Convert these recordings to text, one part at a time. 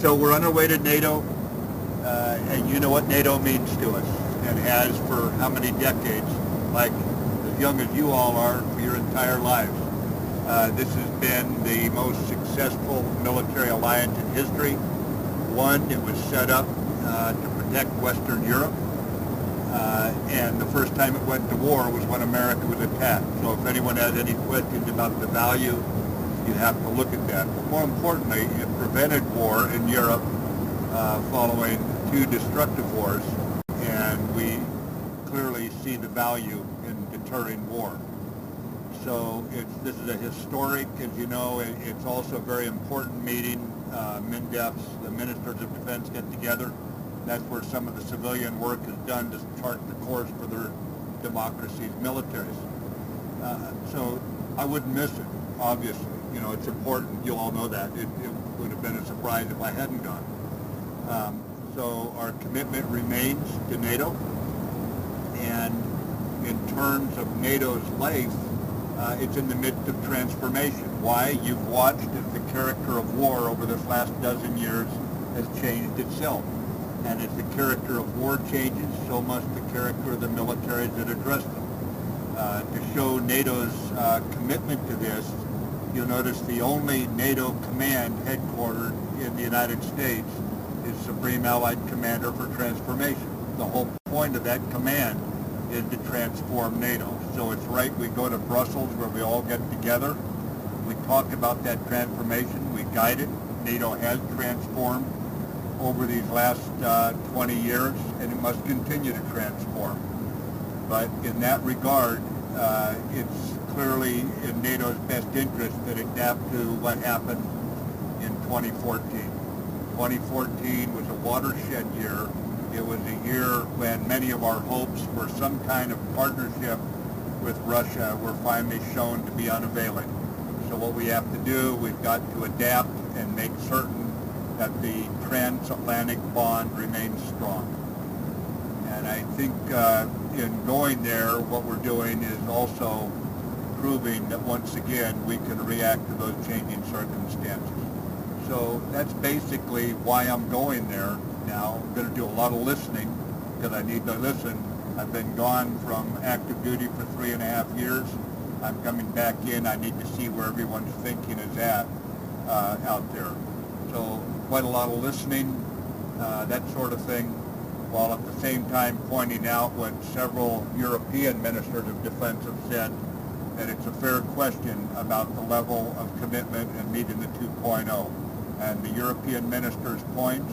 So we're on our way to NATO, and you know what NATO means to us, and has for how many decades, like as young as you all are for your entire lives. This has been the most successful military alliance in history. One, it was set up to protect Western Europe, and the first time it went to war was when America was attacked. So if anyone has any questions about the value, you have to look at that. But more importantly, it prevented war in Europe following two destructive wars, and we clearly see the value in deterring war. So this is a historic, as you know, it's also a very important meeting. MINDEFs, the Ministers of Defense, get together. That's where some of the civilian work is done to chart the course for their democracies' militaries. So I wouldn't miss it, obviously. You know, it's important. You all know that. It would have been a surprise if I hadn't gone. So our commitment remains to NATO. And in terms of NATO's life, it's in the midst of transformation. Why? You've watched as the character of war over this last dozen years has changed itself. And as the character of war changes, so must the character of the militaries that address them. To show NATO's commitment to this, you'll notice the only NATO command headquartered in the United States is Supreme Allied Commander for Transformation. The whole point of that command is to transform NATO. So it's right we go to Brussels where we all get together. We talk about that transformation. We guide it. NATO has transformed over these last 20 years, and it must continue to transform. But in that regard, it's clearly in NATO's best interest that it adapt to what happened in 2014. 2014 was a watershed year. It was a year when many of our hopes for some kind of partnership with Russia were finally shown to be unavailing. So what we have to do, we've got to adapt and make certain that the transatlantic bond remains strong. And I think in going there, what we're doing is also proving that once again we can react to those changing circumstances. So that's basically why I'm going there. Now, I'm going to do a lot of listening because I need to listen. I've been gone from active duty for 3.5 years. I'm coming back in. I need to see where everyone's thinking is at out there. So quite a lot of listening, that sort of thing, while at the same time pointing out what several European ministers of defense have said, that it's a fair question about the level of commitment and meeting the 2.0. And the European ministers' points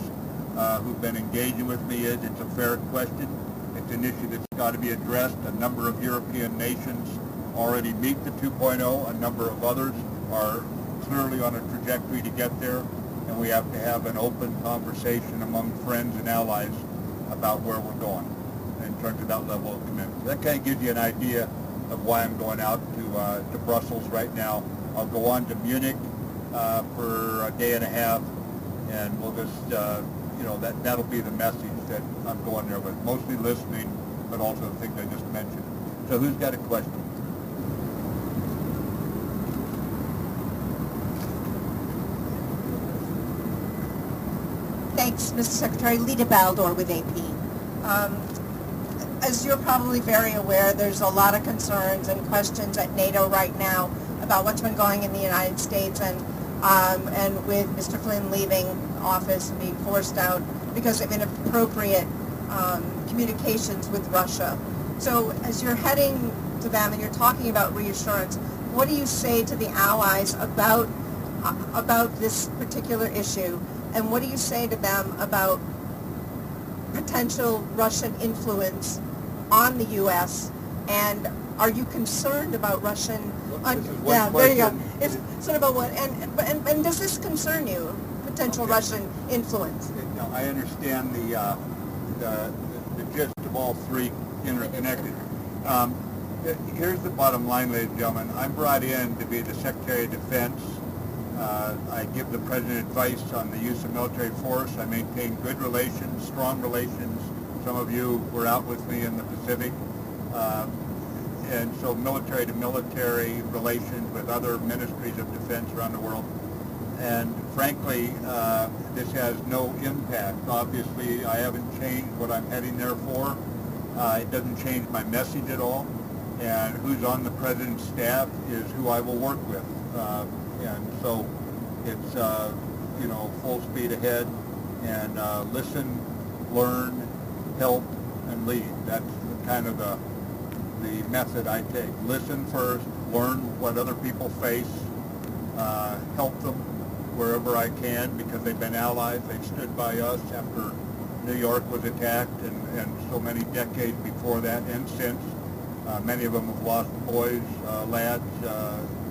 who've been engaging with me is it's a fair question. It's an issue that's got to be addressed. A number of European nations already meet the 2.0. A number of others are clearly on a trajectory to get there. And we have to have an open conversation among friends and allies about where we're going in terms of that level of commitment. So that kind of gives you an idea of why I'm going out to Brussels right now. I'll go on to Munich for a day and a half, and we'll just, that'll be the message that I'm going there with. Mostly listening, but also the things I just mentioned. So who's got a question? Thanks, Mr. Secretary. Lita Baldor with AP. As you're probably very aware, there's a lot of concerns and questions at NATO right now about what's been going in the United States and with Mr. Flynn leaving office and being forced out because of inappropriate communications with Russia. So as you're heading to them and you're talking about reassurance, what do you say to the allies about this particular issue? And what do you say to them about potential Russian influence on the U.S.? And are you concerned about Russian? There you go. It's sort of about what? And does this concern you? Potential Russian influence? No, I understand the gist of all three interconnected. Here's the bottom line, ladies and gentlemen. I'm brought in to be the Secretary of Defense. I give the President advice on the use of military force. I maintain good relations, strong relations. Some of you were out with me in the Pacific. And so military to military relations with other ministries of defense around the world. And frankly, this has no impact. Obviously, I haven't changed what I'm heading there for. It doesn't change my message at all. And who's on the president's staff is who I will work with. And so it's, full speed ahead and listen, learn, help, and lead. That's kind of the method I take. Listen first, learn what other people face, help them wherever I can because they've been allies. They've stood by us after New York was attacked and so many decades before that and since. Many of them have lost boys, lads,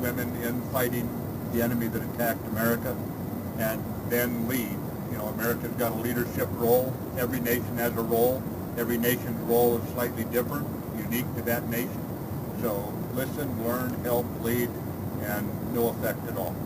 women in fighting the enemy that attacked America, and then lead. America's got a leadership role. Every nation has a role. Every nation's role is slightly different, unique to that nation. So listen, learn, help, lead, and no effect at all.